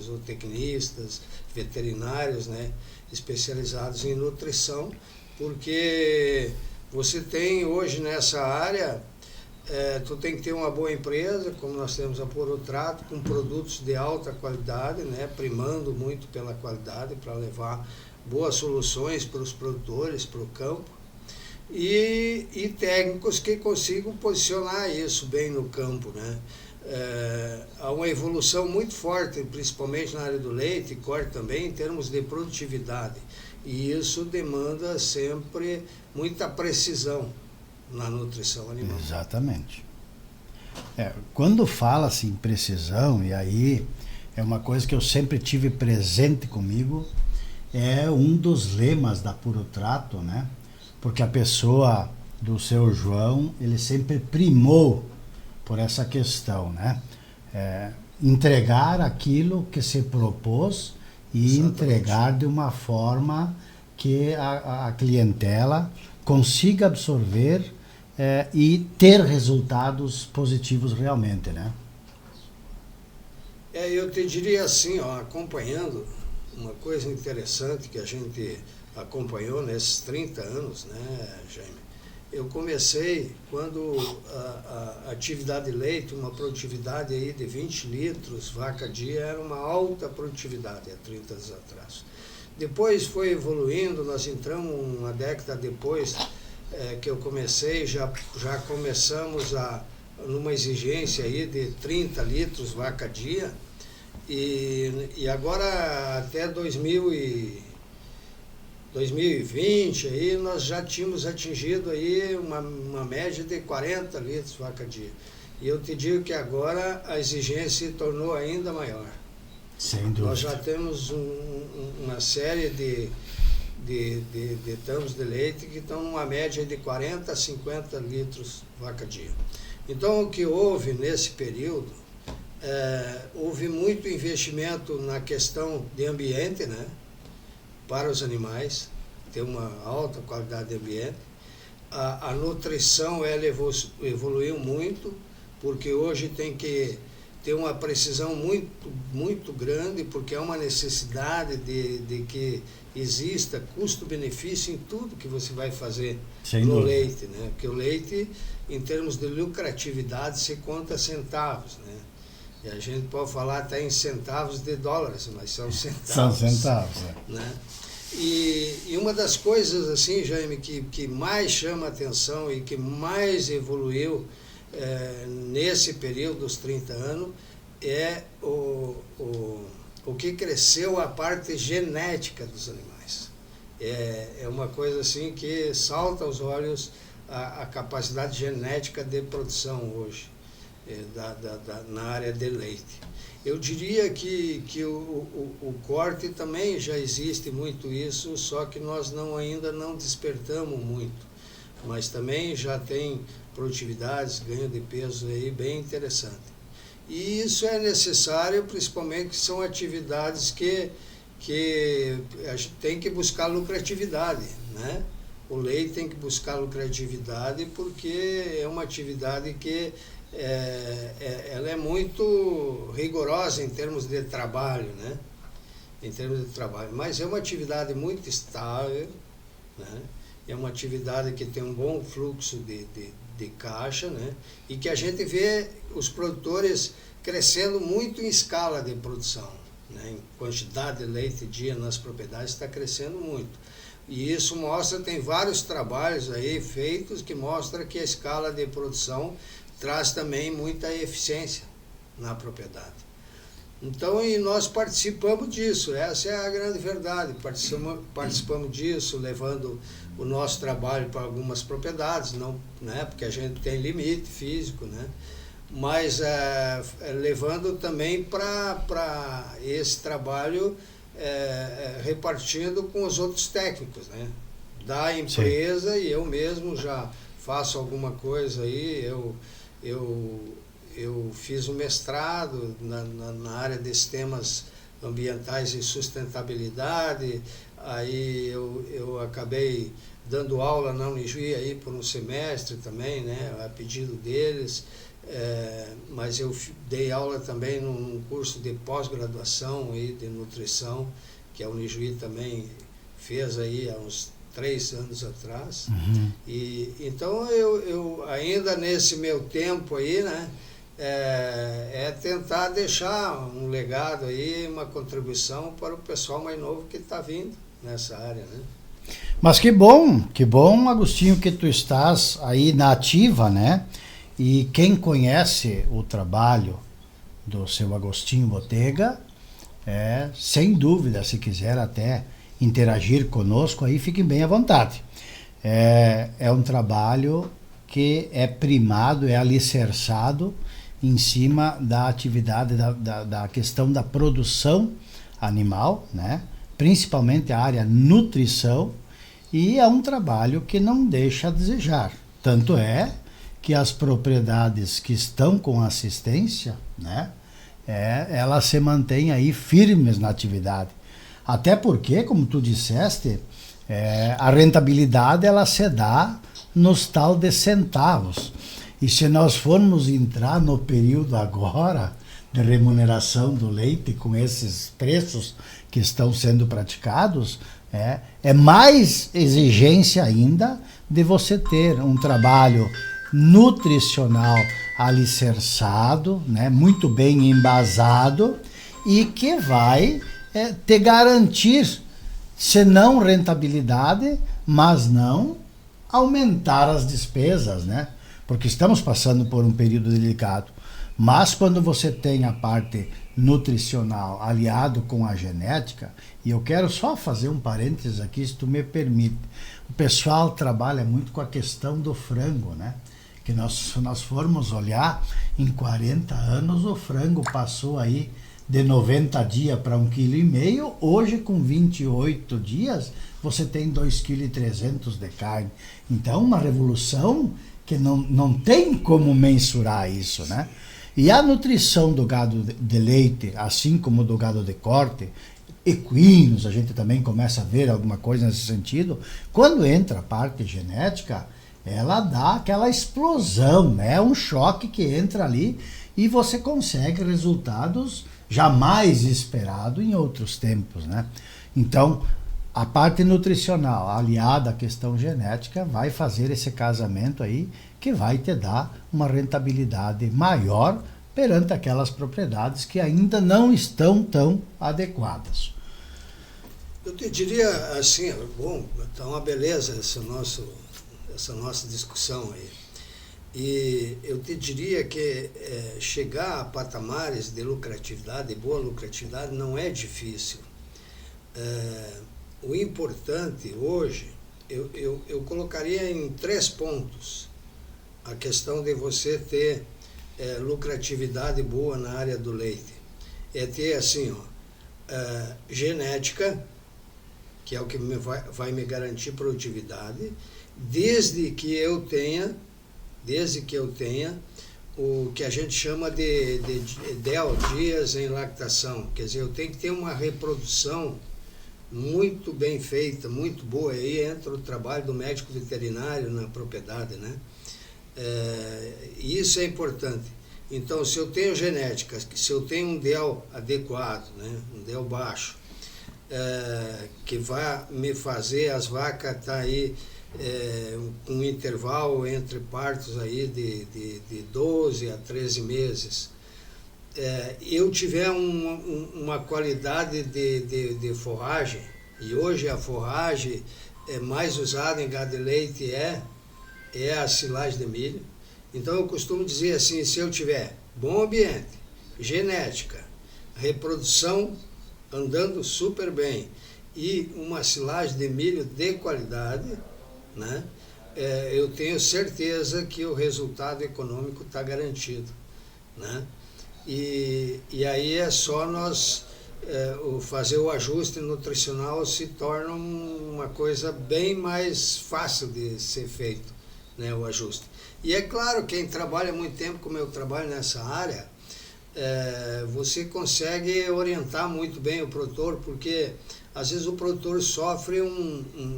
zootecnistas, veterinários, né, especializados em nutrição, porque você tem hoje nessa área, tu tem que ter uma boa empresa, como nós temos a Porotrato, com produtos de alta qualidade, né, primando muito pela qualidade para levar boas soluções para os produtores, para o campo, e técnicos que consigam posicionar isso bem no campo, né. Há uma evolução muito forte, principalmente na área do leite e corte também, em termos de produtividade, e isso demanda sempre muita precisão na nutrição animal. Exatamente. Quando fala-se em precisão, e aí é uma coisa que eu sempre tive presente comigo, é um dos lemas da Porotrato, né? Porque a pessoa do seu João, ele sempre primou por essa questão, né? Entregar aquilo que se propôs e Exatamente. entregar de uma forma que a clientela consiga absorver e ter resultados positivos realmente, né? Eu te diria assim, ó, acompanhando, uma coisa interessante que a gente acompanhou nesses 30 anos, né, Jaime? Eu comecei quando a atividade de leite, uma produtividade aí de 20 litros vaca dia, era uma alta produtividade há 30 anos atrás. Depois foi evoluindo, nós entramos uma década depois que eu comecei, já começamos numa exigência aí de 30 litros vaca dia, e agora até 2020 aí nós já tínhamos atingido aí uma média de 40 litros vaca dia. E eu te digo que agora a exigência se tornou ainda maior. Sem dúvida. Nós já temos uma série de tamos de leite que estão numa média de 40 a 50 litros vaca dia. Então o que houve nesse período, houve muito investimento na questão de ambiente, né, para os animais, ter uma alta qualidade de ambiente. A nutrição ela evoluiu muito, porque hoje tem que ter uma precisão muito grande, porque é uma necessidade de que exista custo-benefício em tudo que você vai fazer no leite, né? Porque o leite, em termos de lucratividade, se conta centavos, né? E a gente pode falar até em centavos de dólares, mas são centavos. São centavos, né? E uma das coisas, assim, Jaime, que mais chama a atenção e que mais evoluiu nesse período dos 30 anos é o que cresceu a parte genética dos animais. É uma coisa assim que salta aos olhos a capacidade genética de produção hoje na área de leite. Eu diria que o corte também já existe muito isso, só que nós ainda não despertamos muito, mas também já tem produtividades, ganho de peso aí bem interessante. E isso é necessário, principalmente que são atividades que a gente tem que buscar lucratividade, né? O leite tem que buscar lucratividade porque é uma atividade que ela é muito rigorosa em termos de trabalho, né? Em termos de trabalho, mas é uma atividade muito estável, né? É uma atividade que tem um bom fluxo de caixa, né? E que a gente vê os produtores crescendo muito em escala de produção, né? Em quantidade de leite dia nas propriedades está crescendo muito. E isso tem vários trabalhos aí feitos que mostram que a escala de produção traz também muita eficiência na propriedade. Então, e nós participamos disso, essa é a grande verdade, participamos disso, levando o nosso trabalho para algumas propriedades, não, né, porque a gente tem limite físico, né, mas levando também para esse trabalho repartindo com os outros técnicos, né, da empresa. Sim. E eu mesmo já faço alguma coisa aí, eu fiz um mestrado na área de sistemas ambientais e sustentabilidade, aí eu acabei dando aula na Unijuí aí por um semestre também, né, a pedido deles, mas eu dei aula também num curso de pós-graduação aí de nutrição, que a Unijuí também fez aí há uns 3 anos atrás. E então eu ainda nesse meu tempo aí, né, tentar deixar um legado aí, uma contribuição para o pessoal mais novo que está vindo nessa área, né? Mas que bom, Agostinho, que tu estás aí na ativa, né? E quem conhece o trabalho do seu Agostinho Botega, sem dúvida, se quiser até interagir conosco, aí fiquem bem à vontade. É um trabalho que é primado, é alicerçado em cima da atividade, da questão da produção animal, né? Principalmente a área nutrição, e é um trabalho que não deixa a desejar. Tanto é que as propriedades que estão com assistência, né, elas se mantêm aí firmes na atividade. Até porque, como tu disseste, a rentabilidade ela se dá nos tal de centavos. E se nós formos entrar no período agora de remuneração do leite com esses preços que estão sendo praticados, é mais exigência ainda de você ter um trabalho nutricional alicerçado, né, muito bem embasado, e que vai te garantir, se não rentabilidade, mas não aumentar as despesas, né? Porque estamos passando por um período delicado. Mas quando você tem a parte nutricional aliado com a genética, e eu quero só fazer um parênteses aqui, se tu me permite, o pessoal trabalha muito com a questão do frango, né? Que se nós formos olhar, em 40 anos o frango passou aí de 90 dias para 1,5 kg, hoje com 28 dias você tem 2,3 kg de carne. Então uma revolução que não tem como mensurar isso, né? E a nutrição do gado de leite, assim como do gado de corte, equinos, a gente também começa a ver alguma coisa nesse sentido. Quando entra a parte genética, ela dá aquela explosão, né? Um choque que entra ali e você consegue resultados jamais esperados em outros tempos, né? Então, a parte nutricional aliada à questão genética vai fazer esse casamento aí que vai te dar uma rentabilidade maior perante aquelas propriedades que ainda não estão tão adequadas. Eu te diria assim, bom, tá uma beleza essa nossa discussão aí. E eu te diria que chegar a patamares de lucratividade, boa lucratividade, não é difícil. O importante hoje, eu colocaria em 3 pontos a questão de você ter lucratividade boa na área do leite. É ter assim, genética, que é o que vai me garantir produtividade, desde que eu tenha o que a gente chama de DEL, dias em lactação. Quer dizer, eu tenho que ter uma reprodução muito bem feita, muito boa. Aí entra o trabalho do médico veterinário na propriedade, né? Isso é importante. Então, se eu tenho genética, se eu tenho um DEL adequado, né, um DEL baixo, que vai me fazer as vacas estar aí com um intervalo entre partos aí de 12 a 13 meses, eu tiver uma qualidade de forragem, e hoje a forragem mais usada em gado de leite é a silagem de milho. Então eu costumo dizer assim, se eu tiver bom ambiente, genética, reprodução andando super bem e uma silagem de milho de qualidade, né, eu tenho certeza que o resultado econômico está garantido, né? E aí é só nós fazer o ajuste nutricional, se torna uma coisa bem mais fácil de ser feito, né, o ajuste. E é claro, quem trabalha muito tempo, como eu trabalho nessa área, você consegue orientar muito bem o produtor, porque às vezes o produtor sofre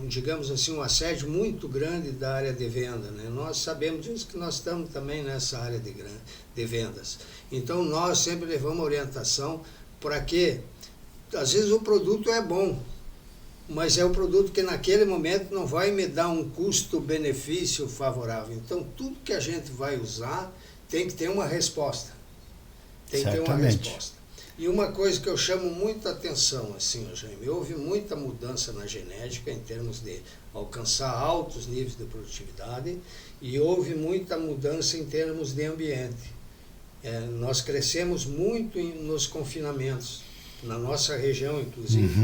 digamos assim, um assédio muito grande da área de venda, né? Nós sabemos disso, que nós estamos também nessa área de vendas. Então nós sempre levamos orientação para que, às vezes o produto é bom, mas é um produto que naquele momento não vai me dar um custo-benefício favorável. Então tudo que a gente vai usar tem que ter uma resposta. Tem que ter uma resposta. E uma coisa que eu chamo muita atenção, assim, Jaime, houve muita mudança na genética em termos de alcançar altos níveis de produtividade e houve muita mudança em termos de ambiente. Nós crescemos muito nos confinamentos, na nossa região, inclusive,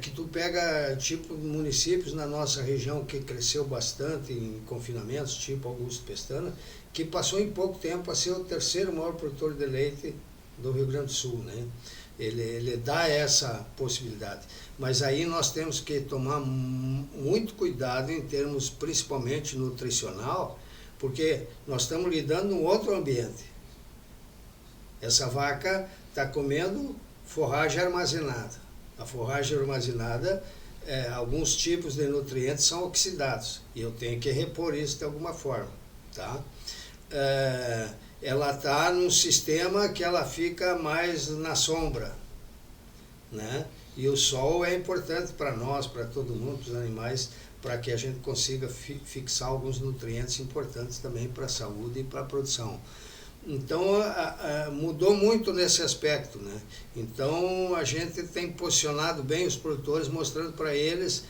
que tu pega, tipo, municípios na nossa região que cresceu bastante em confinamentos, tipo Augusto Pestana, que passou em pouco tempo a ser o terceiro maior produtor de leite do Rio Grande do Sul, né? Ele dá essa possibilidade. Mas aí nós temos que tomar muito cuidado em termos principalmente nutricional, porque nós estamos lidando num outro ambiente. Essa vaca está comendo forragem armazenada. A forragem armazenada, alguns tipos de nutrientes são oxidados, e eu tenho que repor isso de alguma forma, tá? Ela está num sistema que ela fica mais na sombra, né? E o sol é importante para nós, para todo mundo, para os animais, para que a gente consiga fixar alguns nutrientes importantes também para a saúde e para a produção. Então, mudou muito nesse aspecto, né? Então, a gente tem posicionado bem os produtores, mostrando para eles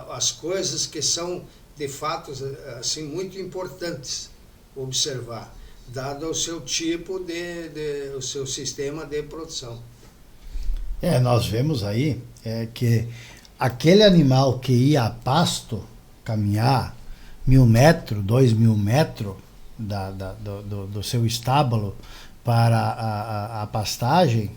as coisas que são, de fato, assim, muito importantes observar, dado o seu tipo o seu sistema de produção. Nós vemos aí que aquele animal que ia a pasto, caminhar 1.000 metros, 2.000 metros do seu estábulo para a pastagem,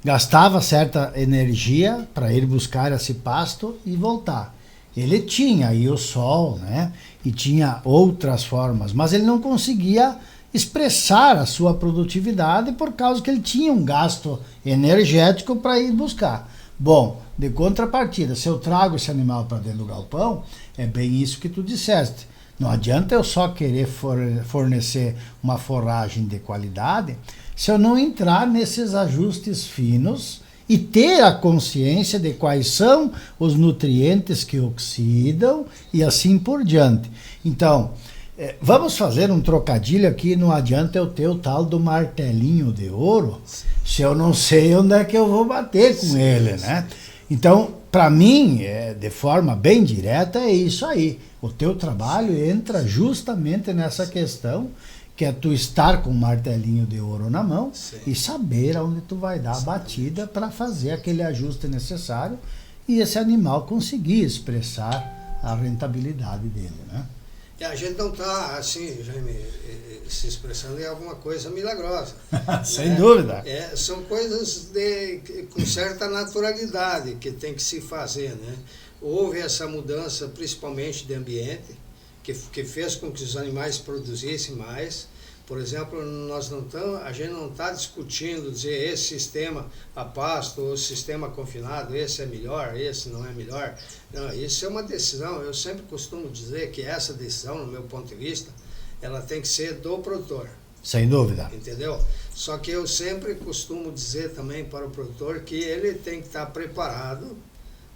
gastava certa energia para ir buscar esse pasto e voltar. Ele tinha aí o sol, né? E tinha outras formas, mas ele não conseguia expressar a sua produtividade por causa que ele tinha um gasto energético para ir buscar. Bom, de contrapartida, se eu trago esse animal para dentro do galpão, é bem isso que tu disseste. Não adianta eu só querer fornecer uma forragem de qualidade se eu não entrar nesses ajustes finos e ter a consciência de quais são os nutrientes que oxidam e assim por diante. Então, vamos fazer um trocadilho aqui, não adianta eu ter o tal do martelinho de ouro se eu não sei onde é que eu vou bater com ele, né? Então, para mim, de forma bem direta, é isso aí. O teu trabalho entra justamente nessa questão, que é tu estar com um martelinho de ouro na mão. Sim. E saber aonde tu vai dar a batida para fazer aquele ajuste necessário e esse animal conseguir expressar a rentabilidade dele, né? E a gente não está, assim, Jaime, se expressando em alguma coisa milagrosa. Sem dúvida. São coisas com certa naturalidade que tem que se fazer, né? Houve essa mudança, principalmente de ambiente, que fez com que os animais produzissem mais. Por exemplo, a gente não está discutindo, dizer esse sistema a pasto ou sistema confinado, esse é melhor, esse não é melhor. Não, isso é uma decisão. Eu sempre costumo dizer que essa decisão, no meu ponto de vista, ela tem que ser do produtor. Sem dúvida. Entendeu? Só que eu sempre costumo dizer também para o produtor que ele tem que estar preparado,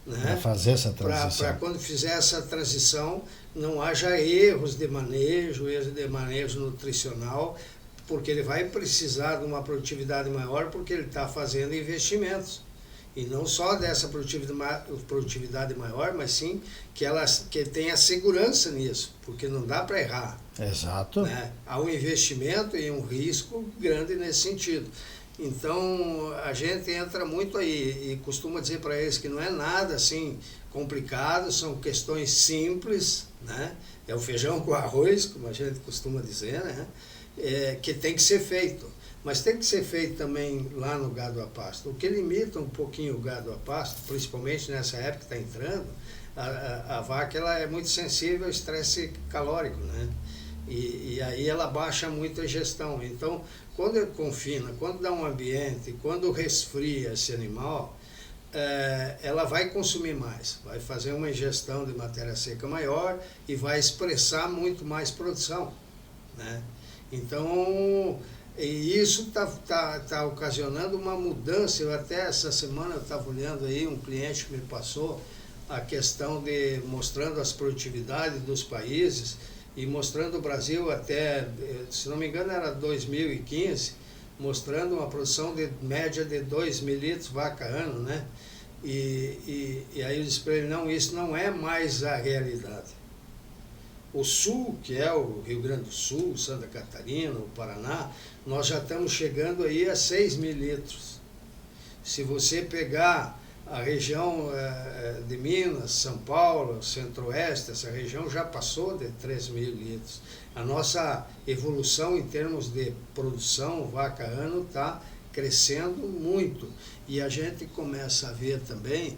né, para fazer essa transição. Para quando fizer essa transição, não haja erros de manejo nutricional, porque ele vai precisar de uma produtividade maior, porque ele está fazendo investimentos. E não só dessa produtividade maior, mas sim que tenha segurança nisso, porque não dá para errar. Exato. Né? Há um investimento e um risco grande nesse sentido. Então, a gente entra muito aí e costuma dizer para eles que não é nada assim complicado, são questões simples, né? É o feijão com arroz, como a gente costuma dizer, né? Que tem que ser feito. Mas tem que ser feito também lá no gado a pasto. O que limita um pouquinho o gado a pasto, principalmente nessa época que está entrando, a vaca ela é muito sensível ao estresse calórico, né? E aí ela baixa muito a ingestão. Então, quando ele confina, quando dá um ambiente, quando resfria esse animal, ela vai consumir mais, vai fazer uma ingestão de matéria seca maior e vai expressar muito mais produção, né? Então, e isso tá ocasionando uma mudança. Eu até essa semana eu estava olhando aí, um cliente me passou a questão de mostrando as produtividades dos países e mostrando o Brasil até, se não me engano, era 2015, mostrando uma produção de média de 2.000 litros vaca ano, né? E aí eu disse para ele, não, isso não é mais a realidade. O Sul, que é o Rio Grande do Sul, Santa Catarina, o Paraná, nós já estamos chegando aí a 6.000 litros. Se você pegar a região de Minas, São Paulo, Centro-Oeste, essa região já passou de 3.000 litros. A nossa evolução em termos de produção vaca ano está crescendo muito. E a gente começa a ver também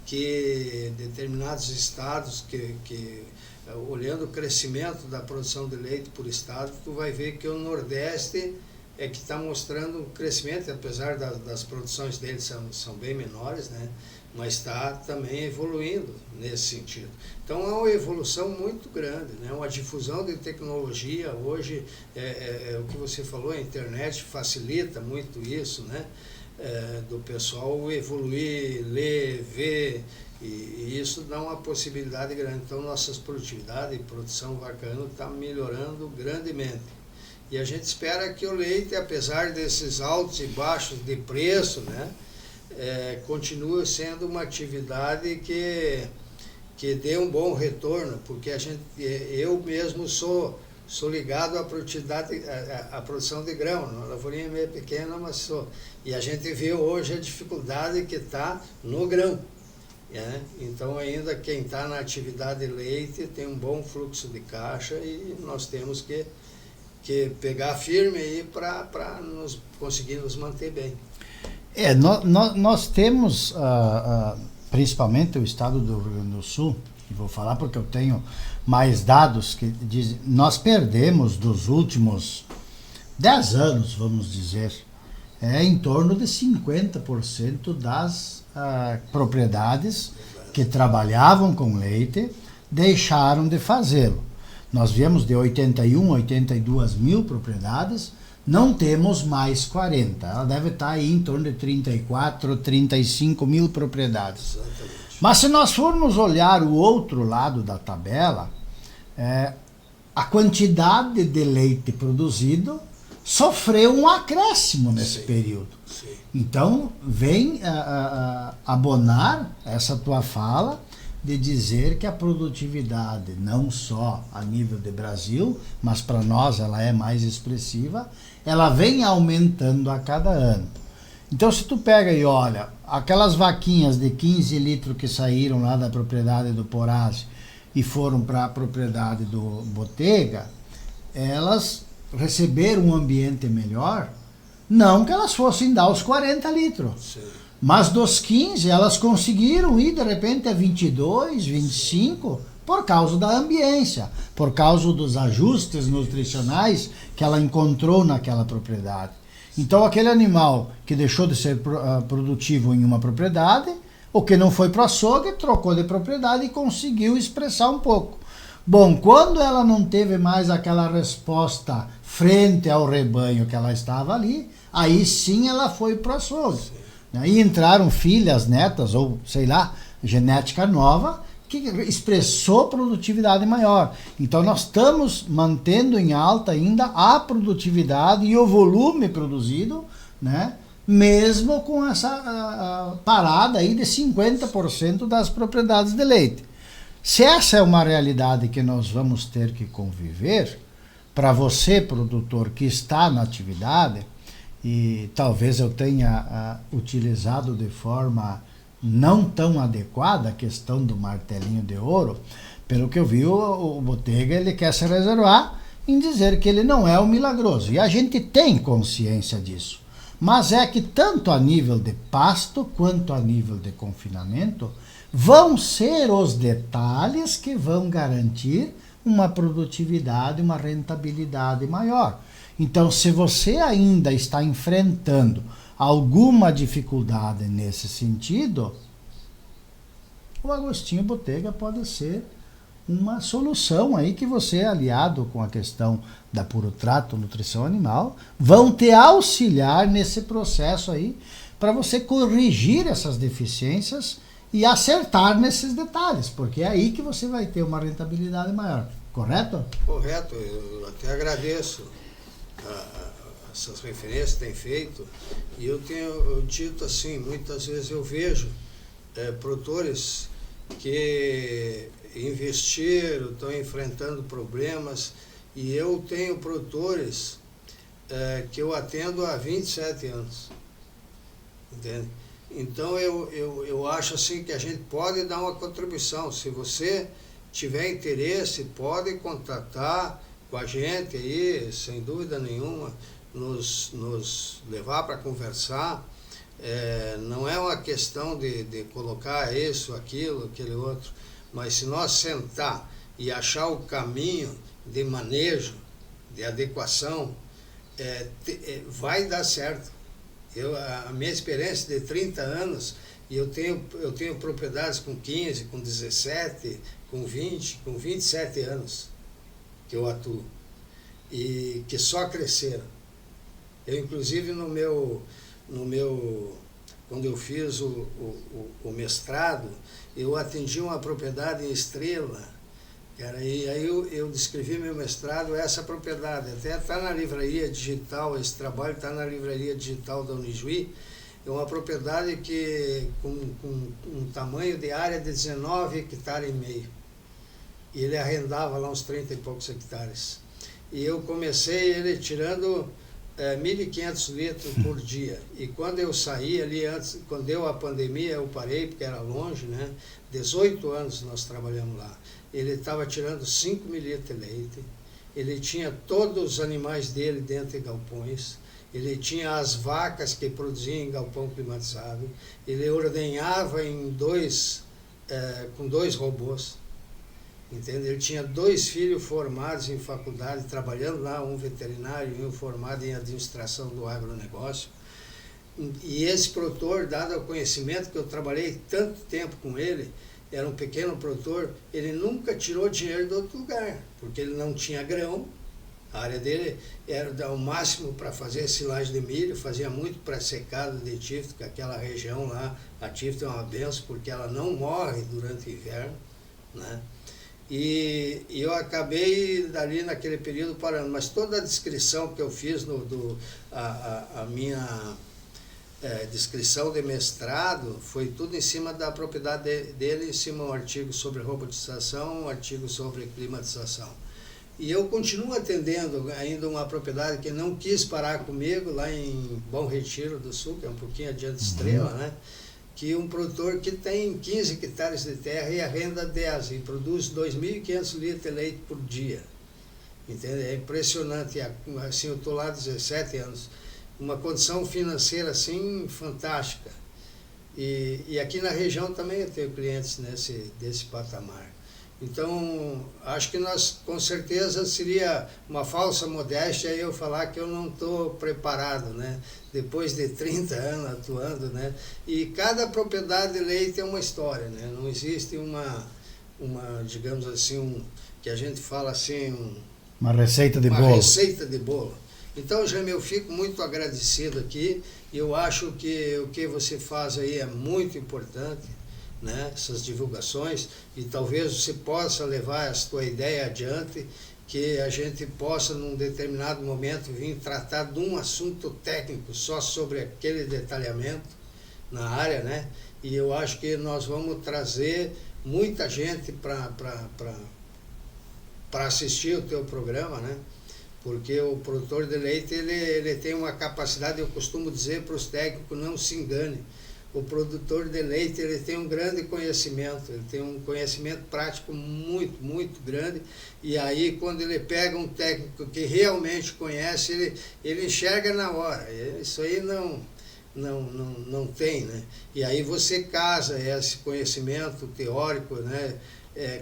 que determinados estados, olhando o crescimento da produção de leite por estado, tu vai ver que o Nordeste é que está mostrando um crescimento, apesar das produções deles são bem menores, né? Mas está também evoluindo nesse sentido. Então é uma evolução muito grande, né? Uma difusão de tecnologia hoje, o que você falou, a internet facilita muito isso, né? Do pessoal evoluir, ler, ver, e isso dá uma possibilidade grande. Então nossas produtividades e produção vacana está melhorando grandemente. E a gente espera que o leite, apesar desses altos e baixos de preço, né, continue sendo uma atividade que dê um bom retorno, porque eu mesmo sou ligado à produtividade, à produção de grão, a lavourinha é meio pequena, mas sou. E a gente vê hoje a dificuldade que está no grão. Né? Então ainda quem está na atividade leite tem um bom fluxo de caixa e nós temos que pegar firme aí para conseguir nos manter bem. Nós temos, principalmente o estado do Rio Grande do Sul, e vou falar porque eu tenho mais dados que dizem, nós perdemos dos últimos 10 anos, vamos dizer, em torno de 50% das propriedades que trabalhavam com leite deixaram de fazê-lo. Nós viemos de 81, 82 mil propriedades, não temos mais 40. Ela deve estar aí em torno de 34, 35 mil propriedades. Exatamente. Mas se nós formos olhar o outro lado da tabela, a quantidade de leite produzido sofreu um acréscimo nesse período. Sim. Então, vem abonar essa tua fala de dizer que a produtividade, não só a nível de Brasil, mas para nós ela é mais expressiva, ela vem aumentando a cada ano. Então se tu pega e olha, aquelas vaquinhas de 15 litros que saíram lá da propriedade do Porazzi e foram para a propriedade do Botega, elas receberam um ambiente melhor, não que elas fossem dar os 40 litros. Sim. Mas dos 15, elas conseguiram ir de repente a 22, 25, por causa da ambiência, por causa dos ajustes nutricionais que ela encontrou naquela propriedade. Então aquele animal que deixou de ser produtivo em uma propriedade, o que não foi para o açougue, trocou de propriedade e conseguiu expressar um pouco. Bom, quando ela não teve mais aquela resposta frente ao rebanho que ela estava ali, aí sim ela foi para o açougue. E entraram filhas, netas, ou sei lá, genética nova, que expressou produtividade maior. Então nós estamos mantendo em alta ainda a produtividade e o volume produzido, né? Mesmo com essa parada aí de 50% das propriedades de leite. Se essa é uma realidade que nós vamos ter que conviver, para você, produtor, que está na atividade, e talvez eu tenha utilizado de forma não tão adequada a questão do martelinho de ouro, pelo que eu vi, o Botega ele quer se reservar em dizer que ele não é o milagroso. E a gente tem consciência disso. Mas é que tanto a nível de pasto quanto a nível de confinamento vão ser os detalhes que vão garantir uma produtividade, uma rentabilidade maior. Então, se você ainda está enfrentando alguma dificuldade nesse sentido, o Agostinho Botega pode ser uma solução aí que você, aliado com a questão da Puro Trato, nutrição animal, vão te auxiliar nesse processo aí para você corrigir essas deficiências e acertar nesses detalhes, porque é aí que você vai ter uma rentabilidade maior, correto? Correto, eu até agradeço essas referências que tem feito, e eu tenho dito assim, muitas vezes eu vejo produtores que investiram, estão enfrentando problemas, e eu tenho produtores que eu atendo há 27 anos, entende? Então eu acho assim que a gente pode dar uma contribuição. Se você tiver interesse, pode contatar com a gente aí, sem dúvida nenhuma, nos levar para conversar. Não é uma questão de colocar isso, aquilo, aquele outro, mas se nós sentar e achar o caminho de manejo, de adequação, vai dar certo. A minha experiência de 30 anos, e eu tenho propriedades com 15, com 17, com 20, com 27 anos que eu atuo, e que só cresceram. Eu, inclusive, quando eu fiz o mestrado, eu atendi uma propriedade em Estrela, cara, e aí eu descrevi meu mestrado, essa propriedade, até está na livraria digital, esse trabalho está na livraria digital da Unijuí. É uma propriedade que com um tamanho de área de 19 hectares e meio, e ele arrendava lá uns 30 e poucos hectares, e eu comecei ele tirando 1.500 litros por dia, e quando eu saí ali, antes, quando deu a pandemia, eu parei, porque era longe, né? 18 anos nós trabalhamos lá. Ele estava tirando 5.000 litros de leite, ele tinha todos os animais dele dentro de galpões, ele tinha as vacas que produziam em galpão climatizado, ele ordenhava com 2 robôs, entende? Ele tinha 2 filhos formados em faculdade, trabalhando lá, um veterinário e um formado em administração do agronegócio. E esse produtor, dado o conhecimento que eu trabalhei tanto tempo com ele, era um pequeno produtor, ele nunca tirou dinheiro de outro lugar, porque ele não tinha grão. A área dele era o máximo para fazer silagem de milho, fazia muito para secado de Tifto, que aquela região lá, a Tifto é uma benção, porque ela não morre durante o inverno, né? E eu acabei dali naquele período parando, mas toda a descrição que eu fiz, a minha descrição de mestrado, foi tudo em cima da propriedade dele, em cima um artigo sobre robotização, um artigo sobre climatização. E eu continuo atendendo ainda uma propriedade que não quis parar comigo, lá em Bom Retiro do Sul, que é um pouquinho adiante de Estrela, né? Que um produtor que tem 15 hectares de terra e arrenda 10 e produz 2.500 litros de leite por dia. Entende? É impressionante. Assim, eu estou lá há 17 anos. Uma condição financeira assim fantástica. E aqui na região também eu tenho clientes desse patamar. Então, acho que nós, com certeza, seria uma falsa modéstia eu falar que eu não estou preparado, né? Depois de 30 anos atuando, né? E cada propriedade de leite é uma história, né? Não existe uma digamos assim, que a gente fala assim... uma receita de bolo. Uma receita de bolo. Então, Jaime, eu fico muito agradecido aqui, e eu acho que o que você faz aí é muito importante, né, essas divulgações, e talvez você possa levar a sua ideia adiante, que a gente possa, num determinado momento, vir tratar de um assunto técnico só sobre aquele detalhamento na área, né? E eu acho que nós vamos trazer muita gente para assistir o teu programa, né? Porque o produtor de leite, ele tem uma capacidade, eu costumo dizer para os técnicos, não se engane. O produtor de leite, ele tem um grande conhecimento, ele tem um conhecimento prático muito, muito grande, e aí quando ele pega um técnico que realmente conhece, ele enxerga na hora. Isso aí não tem, né? E aí você casa esse conhecimento teórico, né,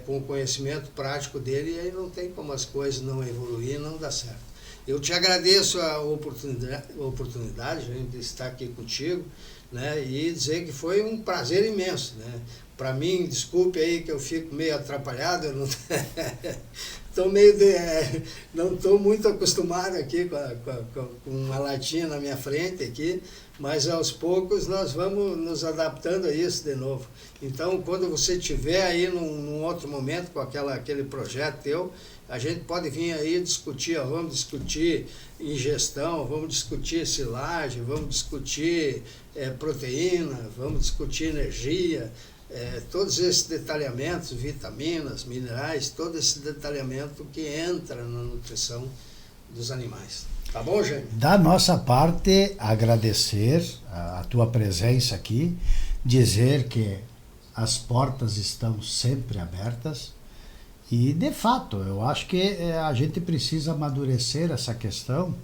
com o conhecimento prático dele, e aí não tem como as coisas não evoluir, não dá certo. Eu te agradeço a oportunidade, Jaime, de estar aqui contigo, né, e dizer que foi um prazer imenso, né? Para mim, desculpe aí que eu fico meio atrapalhado, eu não não estou muito acostumado aqui com uma latinha na minha frente aqui, mas aos poucos nós vamos nos adaptando a isso de novo. Então, quando você estiver aí num outro momento com aquele projeto teu, a gente pode vir aí discutir, vamos discutir ingestão, vamos discutir silagem, vamos discutir proteína, vamos discutir energia, todos esses detalhamentos, vitaminas, minerais, todo esse detalhamento que entra na nutrição dos animais. Tá bom, Jaime? Da nossa parte, agradecer a tua presença aqui, dizer que as portas estão sempre abertas e, de fato, eu acho que a gente precisa amadurecer essa questão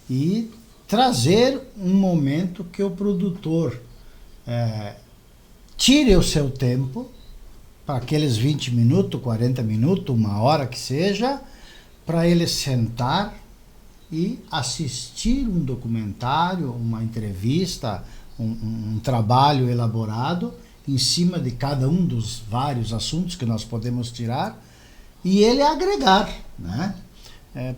e trazer um momento que o produtor tire o seu tempo, para aqueles 20 minutos, 40 minutos, uma hora que seja, para ele sentar e assistir um documentário, uma entrevista, um trabalho elaborado em cima de cada um dos vários assuntos que nós podemos tirar e ele agregar, né?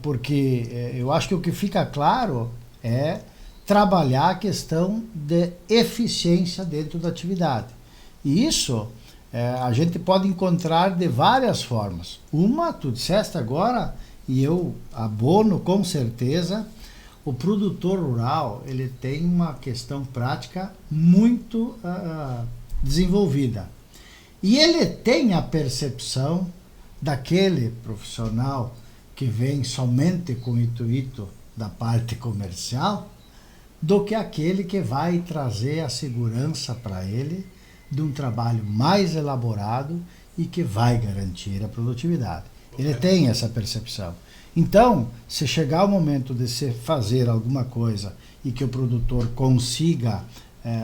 Porque eu acho que o que fica claro é trabalhar a questão de eficiência dentro da atividade. E isso a gente pode encontrar de várias formas. Uma, tu disseste agora, e eu abono com certeza, o produtor rural ele tem uma questão prática muito desenvolvida. E ele tem a percepção daquele profissional que vem somente com o intuito da parte comercial, do que aquele que vai trazer a segurança para ele de um trabalho mais elaborado e que vai garantir a produtividade. Ele tem essa percepção. Então, se chegar o momento de se fazer alguma coisa e que o produtor consiga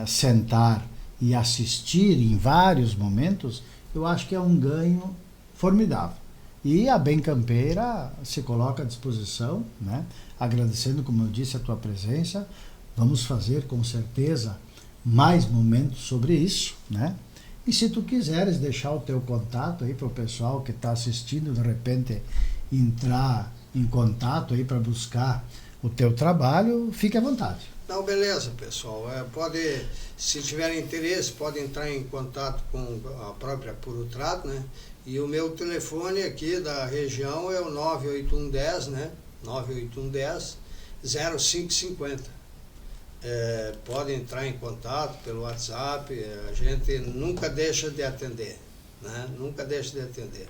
sentar e assistir em vários momentos, eu acho que é um ganho formidável. E a Bem Campeira se coloca à disposição, né? Agradecendo, como eu disse, a tua presença. Vamos fazer com certeza mais momentos sobre isso, né? E se tu quiseres deixar o teu contato aí para o pessoal que está assistindo, de repente entrar em contato aí para buscar o teu trabalho, fique à vontade. Não, beleza, pessoal. Se tiverem interesse, podem entrar em contato com a própria Purotrato, né? E o meu telefone aqui da região é o 98110, né? 98110 0550. Podem entrar em contato pelo WhatsApp, a gente nunca deixa de atender, né? Nunca deixa de atender.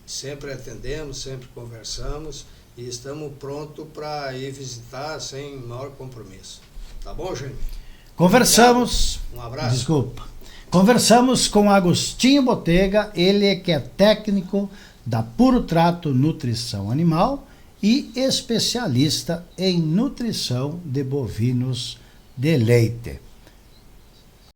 Sempre atendemos, sempre conversamos e estamos prontos para ir visitar sem maior compromisso. Tá bom, Jaime? Conversamos. Obrigado. Um abraço. Desculpa. Conversamos com Agostinho Botega, ele que é técnico da Purotrato Nutrição Animal e especialista em nutrição de bovinos de leite.